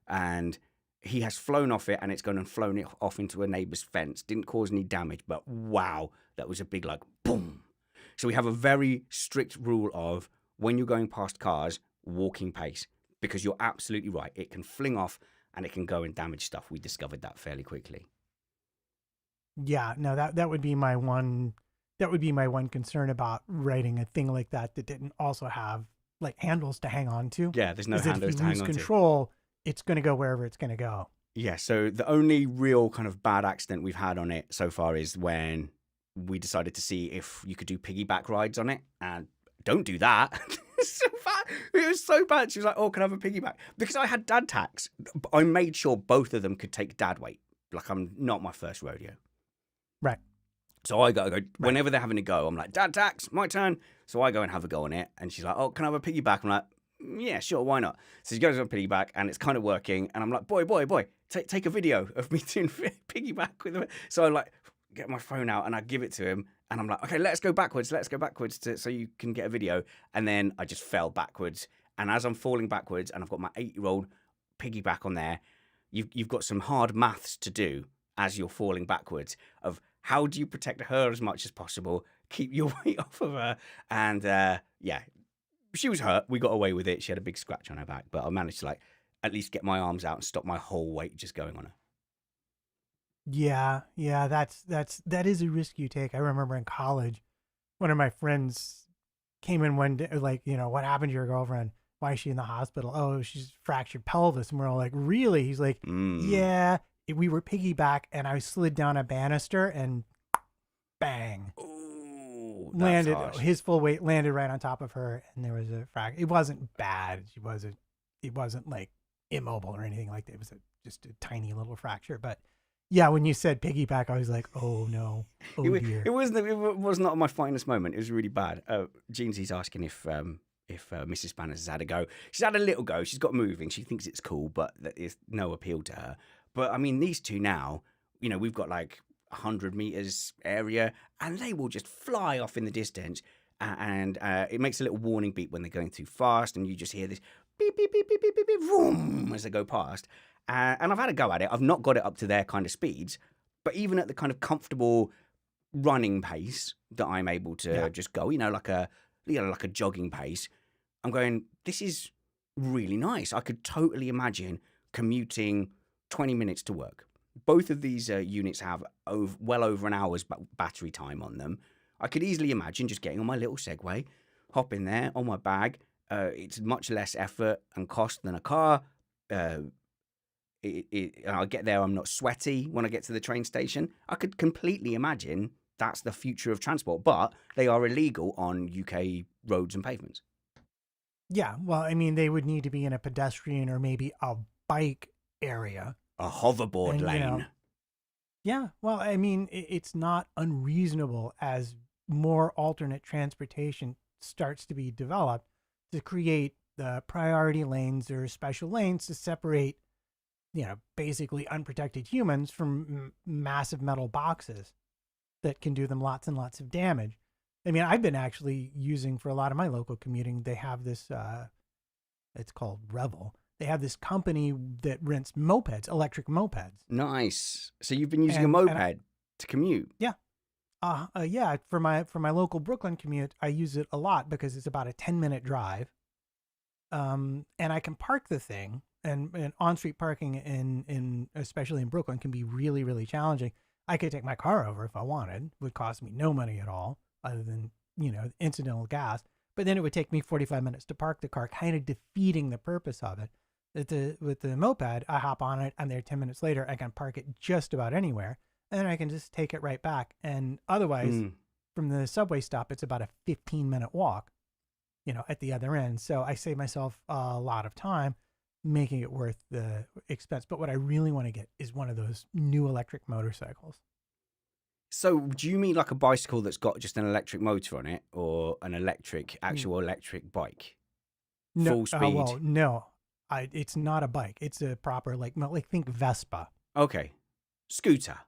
And he has flown off it, and it's gone and flown it off into a neighbor's fence. Didn't cause any damage, but wow, that was a big boom. So we have a very strict rule of when you're going past cars, walking pace, because you're absolutely right. It can fling off and it can go and damage stuff. We discovered that fairly quickly. Yeah, no, that would be my one. That would be my one concern about writing a thing like that didn't also have like handles to hang on to. Yeah, there's no handles to hang on to. If you lose control, it's going to go wherever it's going to go. Yeah, so the only real kind of bad accident we've had on it so far is when we decided to see if you could do piggyback rides on it, and don't do that. So bad. It was so bad. She was like, "Oh, can I have a piggyback?" Because I had dad tax. I made sure both of them could take dad weight. Like, I'm not my first rodeo. Right. So I gotta go whenever they're having a go. I'm like, "Dad tax, my turn." So I go and have a go on it, and she's like, "Oh, can I have a piggyback?" I'm like, "Yeah, sure, why not?" So she goes on piggyback, and it's kind of working. And I'm like, "Boy, take a video of me doing piggyback with him." So I like get my phone out and I give it to him, and I'm like, "Okay, let's go backwards so you can get a video." And then I just fell backwards, and as I'm falling backwards, and I've got my 8-year-old piggyback on there, you've got some hard maths to do as you're falling backwards of how do you protect her as much as possible, keep your weight off of her, and yeah, she was hurt. We got away with it. She had a big scratch on her back, but I managed to at least get my arms out and stop my whole weight just going on her. Yeah, that is a risk you take. I remember in college, one of my friends came in one day, like, "What happened to your girlfriend? Why is she in the hospital?" "Oh, she's fractured pelvis." And we're all like, "Really?" He's like, "Yeah, we were piggyback and I slid down a banister and bang." Ooh, landed harsh. His full weight landed right on top of her, and there was a fracture. It wasn't bad. It wasn't like immobile or anything like that. It was just a tiny little fracture, but Yeah, when you said piggyback, I was like, oh no, oh dear. It was not my finest moment. It was really bad. Jeansy's asking if Mrs. Spanners has had a go. She's had a little go. She's got moving. She thinks it's cool, but it's no appeal to her. But I mean, these two now, we've got like 100 meters area, and they will just fly off in the distance. And it makes a little warning beep when they're going too fast, and you just hear this beep, beep, beep, beep, beep, beep, beep, vroom, as they go past. And I've had a go at it. I've not got it up to their kind of speeds, but even at the kind of comfortable running pace that I'm able to just go, like a jogging pace, I'm going, this is really nice. I could totally imagine commuting 20 minutes to work. Both of these units have well over an hour's battery time on them. I could easily imagine just getting on my little Segway, hop in there on my bag. It's much less effort and cost than a car. I get there, I'm not sweaty when I get to the train station. I could completely imagine that's the future of transport, but they are illegal on UK roads and pavements. Yeah, well, I mean, they would need to be in a pedestrian or maybe a bike area. A hoverboard lane. Yeah, well, I mean, it's not unreasonable as more alternate transportation starts to be developed to create the priority lanes or special lanes to separate, basically unprotected humans from massive metal boxes that can do them lots and lots of damage. I mean, I've been actually using for a lot of my local commuting, they have this, it's called Revel. They have this company that rents mopeds, electric mopeds. Nice. So you've been using a moped to commute? Yeah. Yeah, for my local Brooklyn commute, I use it a lot because it's about a 10-minute drive. And I can park the thing, and on-street parking in especially in Brooklyn can be really, really challenging. I could take my car over if I wanted. It would cost me no money at all other than, incidental gas. But then it would take me 45 minutes to park the car, kind of defeating the purpose of it. With the moped, I hop on it. I'm there 10 minutes later. I can park it just about anywhere. And then I can just take it right back. And otherwise, from the subway stop, it's about a 15-minute walk, at the other end. So I save myself a lot of time, making it worth the expense. But what I really want to get is one of those new electric motorcycles. So do you mean like a bicycle that's got just an electric motor on it, or an actual electric bike? No, Full speed? Well, no. It's not a bike. It's a proper, like think Vespa. Okay. Scooter.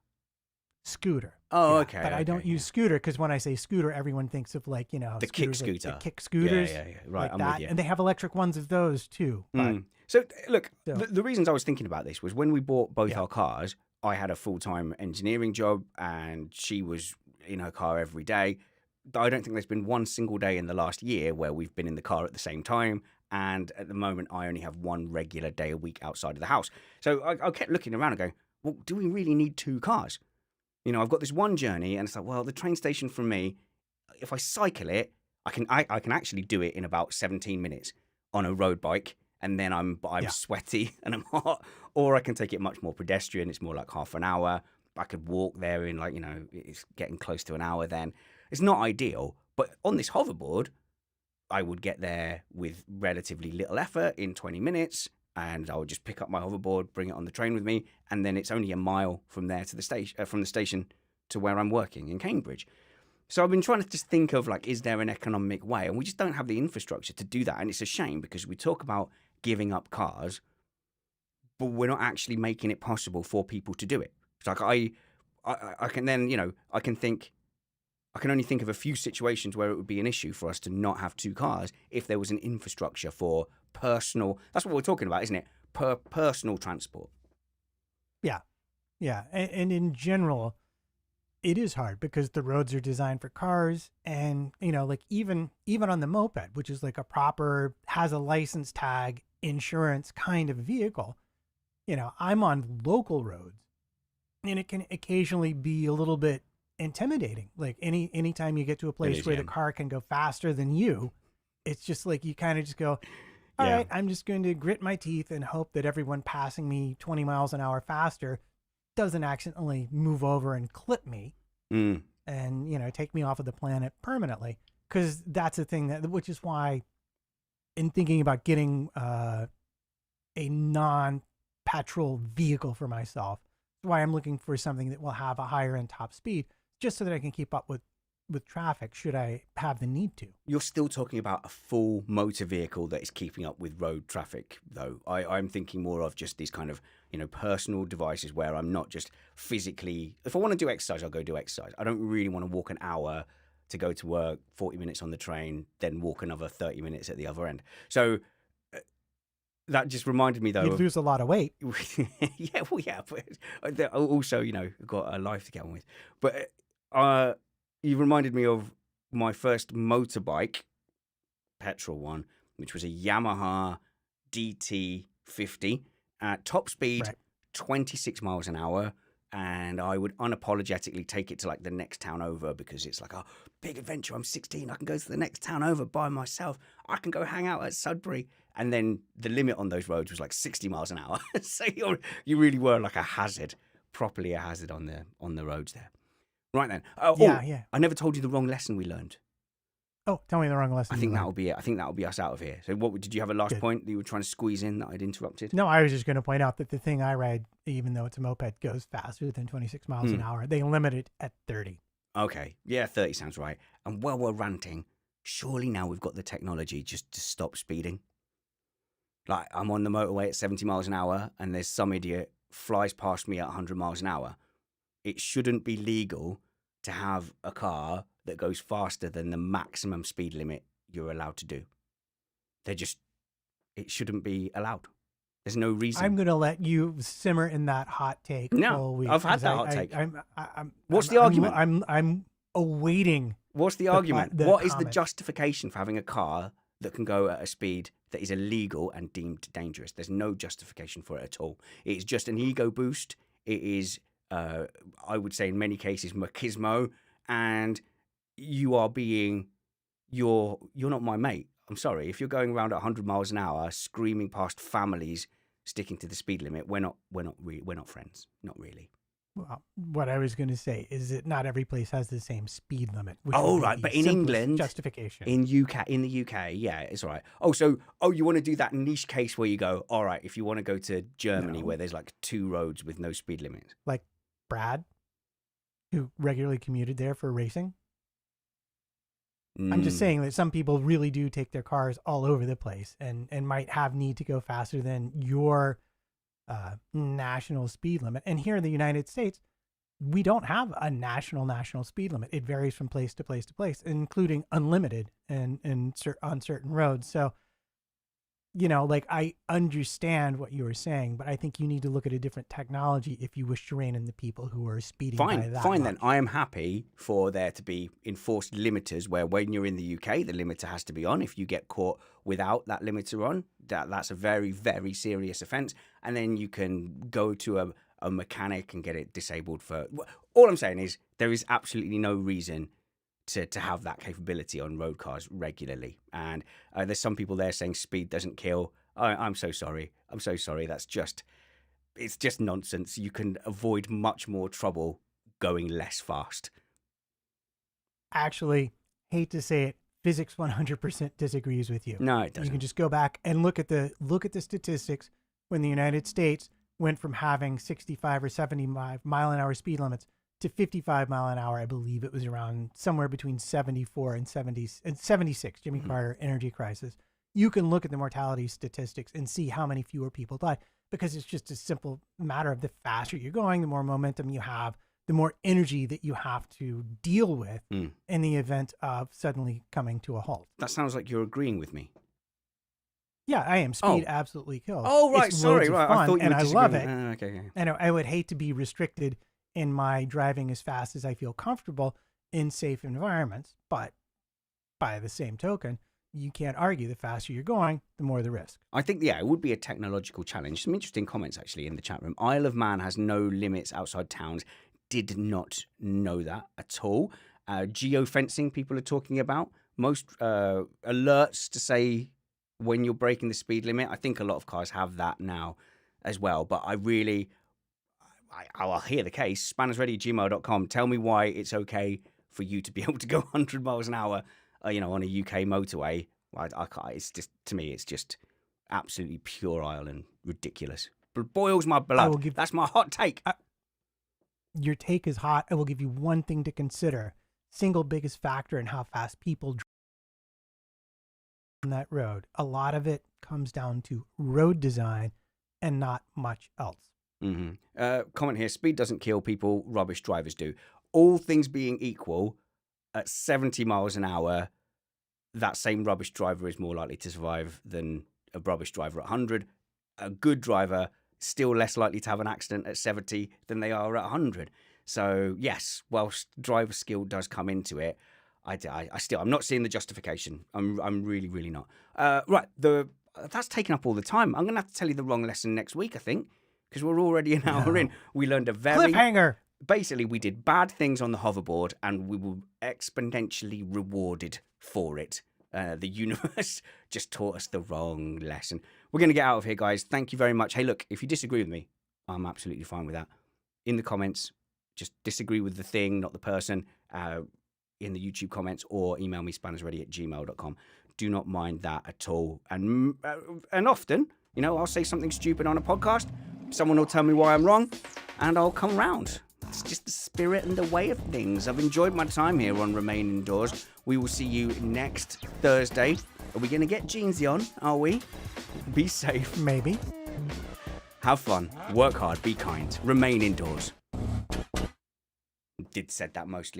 Oh, yeah. okay. But I don't use scooter because when I say scooter, everyone thinks of the kick scooter. The kick scooters. Yeah. Right, like I'm that. with you. And they have electric ones of those too. But, So look, the reasons I was thinking about this was when we bought both our cars, I had a full-time engineering job and she was in her car every day. I don't think there's been one single day in the last year where we've been in the car at the same time. And at the moment, I only have one regular day a week outside of the house. So I kept looking around and going, well, do we really need two cars? I've got this one journey, and it's like, well, the train station from me, if I cycle it, I can actually do it in about 17 minutes on a road bike, and then I'm sweaty and I'm hot. Or I can take it much more pedestrian. It's more like half an hour. I could walk there in it's getting close to an hour then. It's not ideal, but on this hoverboard, I would get there with relatively little effort in 20 minutes, and I would just pick up my hoverboard, bring it on the train with me, and then it's only a mile from there to the station, from the station to where I'm working in Cambridge. So I've been trying to just think of is there an economic way? And we just don't have the infrastructure to do that. And it's a shame because we talk about giving up cars, but we're not actually making it possible for people to do it. It's like I can then, I can only think of a few situations where it would be an issue for us to not have two cars if there was an infrastructure for personal. That's what we're talking about, isn't it? Personal transport. Yeah. Yeah. And in general, it is hard because the roads are designed for cars and, even on the moped, which is like a proper, has a license tag, insurance kind of vehicle, I'm on local roads and it can occasionally be a little bit intimidating. Like anytime you get to a place where the car can go faster than you, it's just like you kind of just go, all right, I'm just going to grit my teeth and hope that everyone passing me 20 miles an hour faster doesn't accidentally move over and clip me and take me off of the planet permanently. Because that's the thing which is why in thinking about getting a non-petrol vehicle for myself, why I'm looking for something that will have a higher end top speed, just so that I can keep up with traffic should I have the need to. You're still talking about a full motor vehicle that is keeping up with road traffic, though. I'm thinking more of just these kind of, personal devices where I'm not just physically. If I want to do exercise, I'll go do exercise. I don't really want to walk an hour to go to work, 40 minutes on the train, then walk another 30 minutes at the other end. So that just reminded me, though. You'd lose a lot of weight. Yeah, but also, I've got a life to get on with. But you reminded me of my first motorbike, petrol one, which was a Yamaha DT50 at top speed, Right. 26 miles an hour. And I would unapologetically take it to like the next town over because it's like a big adventure. I'm 16. I can go to the next town over by myself. I can go hang out at Sudbury. And then the limit on those roads was like 60 miles an hour. So you really were like a hazard, properly a hazard on the roads there. Right then. Yeah. I never told you the wrong lesson we learned. Oh, tell me the wrong lesson. I think that'll be it. I think that'll be us out of here. So did you have a last Good. point that you were trying to squeeze in that I'd interrupted? No, I was just going to point out that the thing I ride, even though it's a moped, goes faster than 26 miles an hour. They limit it at 30. Okay. Yeah, 30 sounds right. And while we're ranting, surely now we've got the technology just to stop speeding. Like, I'm on the motorway at 70 miles an hour and there's some idiot flies past me at 100 miles an hour. It shouldn't be legal to have a car that goes faster than the maximum speed limit you're allowed to do. It shouldn't be allowed. There's no reason. I'm going to let you simmer in that hot take. No, all week, I've had 'cause that hot take. What's the argument? I'm awaiting. What's the argument? the What is the comment. justification for having a car that can go at a speed that is illegal and deemed dangerous? There's no justification for it at all. It's just an ego boost. It is, I would say in many cases, machismo. And you're not my mate. I'm sorry. If you're going around at 100 miles an hour, screaming past families, sticking to the speed limit, we're not friends. Not really. Well, what I was going to say is that not every place has the same speed limit. Which Oh, would be right, the but in simplest England, justification. In the UK, yeah, it's all right. You want to do that niche case where you go, all right, if you want to go to Germany No. where there's like 2 roads with no speed limit. Like Brad, who regularly commuted there for racing. I'm just saying that some people really do take their cars all over the place and might have need to go faster than your national speed limit. And here in the United States, we don't have a national speed limit. It varies from place to place to place, including unlimited and on certain roads. So, like I understand what you were saying, but I think you need to look at a different technology if you wish to rein in the people who are speeding by that Fine much. then. I am happy for there to be enforced limiters where when you're in the UK, the limiter has to be on. If you get caught without that limiter on, that's a very, very serious offence. And then you can go to a mechanic and get it disabled for... All I'm saying is there is absolutely no reason to have that capability on road cars regularly. And there's some people there saying speed doesn't kill. I'm so sorry. It's just nonsense. You can avoid much more trouble going less fast. Actually, hate to say it, physics 100% disagrees with you. No, it doesn't. You can just go back and look at the statistics when the United States went from having 65 or 75 mile an hour speed limits to 55 mile an hour. I believe it was around somewhere between 74 and 76, Jimmy Carter energy crisis. You can look at the mortality statistics and see how many fewer people die, because it's just a simple matter of the faster you're going, the more momentum you have, the more energy that you have to deal with in the event of suddenly coming to a halt. That sounds like you're agreeing with me. Yeah, I am. Speed absolutely kills. Oh, right. It's Sorry. loads of Right. fun, I thought you and were I disagreeing. love it. Okay. Yeah. And I would hate to be restricted in my driving as fast as I feel comfortable in safe environments. But by the same token, you can't argue the faster you're going, the more the risk. I think, it would be a technological challenge. Some interesting comments, actually, in the chat room. Isle of Man has no limits outside towns. Did not know that at all. Geofencing, people are talking about. Most alerts to say when you're breaking the speed limit. I think a lot of cars have that now as well. But I'll hear the case. spannersready@gmail.com. Tell me why it's okay for you to be able to go 100 miles an hour, on a UK motorway. I can't, it's just, to me, it's just absolutely puerile and ridiculous. But boils my blood. That's my hot take. your take is hot. I will give you one thing to consider. Single biggest factor in how fast people drive on that road. A lot of it comes down to road design and not much else. Comment here, speed doesn't kill people, rubbish drivers do. All things being equal, at 70 miles an hour, that same rubbish driver is more likely to survive than a rubbish driver at 100. A good driver still less likely to have an accident at 70 than they are at 100. So yes, whilst driver skill does come into it, I'm not seeing the justification. I'm really, really not. Right, that's taken up all the time. I'm going to have to tell you the wrong lesson next week, I think, because we're already an hour in. We learned a very... Cliffhanger! Basically, we did bad things on the hoverboard and we were exponentially rewarded for it. The universe just taught us the wrong lesson. We're going to get out of here, guys. Thank you very much. Hey, look, if you disagree with me, I'm absolutely fine with that. In the comments, just disagree with the thing, not the person, in the YouTube comments, or email me spannersready@gmail.com. Do not mind that at all. And often, I'll say something stupid on a podcast. Someone will tell me why I'm wrong, and I'll come round. It's just the spirit and the way of things. I've enjoyed my time here on Remain Indoors. We will see you next Thursday. Are we going to get Jeansy on? Are we? Be safe. Maybe. Have fun. Work hard. Be kind. Remain indoors. Said that mostly.